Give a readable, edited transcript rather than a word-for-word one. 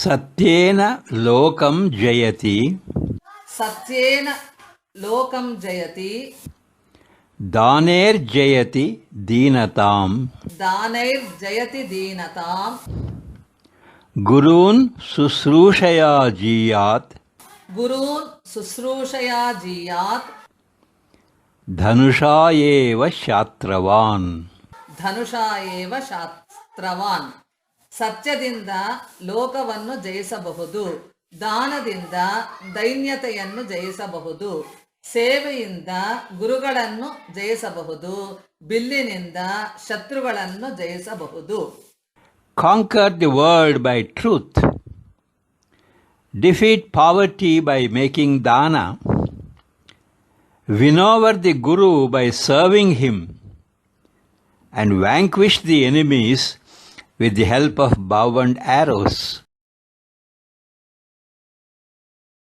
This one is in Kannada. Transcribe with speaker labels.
Speaker 1: ಸತ್ಯೇನ ಲೋಕಂ ಜಯತಿ
Speaker 2: ಸತ್ಯೇನ ಲೋಕಂ ಜಯತಿ
Speaker 1: ದಾನೇರ್ಜಯತಿ ದೀನತಾಂ
Speaker 2: ದಾನೈರ್ಜಯತಿ ದೀನತಾಂ
Speaker 1: ಗುರೂನ್ ಶುಶ್ರೂಷಯಾ ಜೀಯಾತ್
Speaker 2: ಗುರೂನ್ ಶುಶ್ರೂಷಯಾ ಜೀಯಾತ್
Speaker 1: ಧನುಷಾ ಏವ ಶಾಸ್ತ್ರವಾನ್
Speaker 2: ಧನುಷಾ ಏವ ಶಾಸ್ತ್ರವಾನ್. ಸತ್ಯದಿಂದ ಲೋಕವನ್ನು ಜಯಿಸಬಹುದು, ದಾನದಿಂದ ದೈನ್ಯತೆಯನ್ನು ಜಯಿಸಬಹುದು, ಸೇವೆಯಿಂದ ಗುರುಗಳನ್ನು ಜಯಿಸಬಹುದು, ಬಿಲ್ಲಿನಿಂದ ಶತ್ರುಗಳನ್ನು ಜಯಿಸಬಹುದು.
Speaker 1: Conquer the world by truth. Defeat poverty by making dana. Win over the Guru by serving him. And vanquish the enemies with the help of bow and arrows.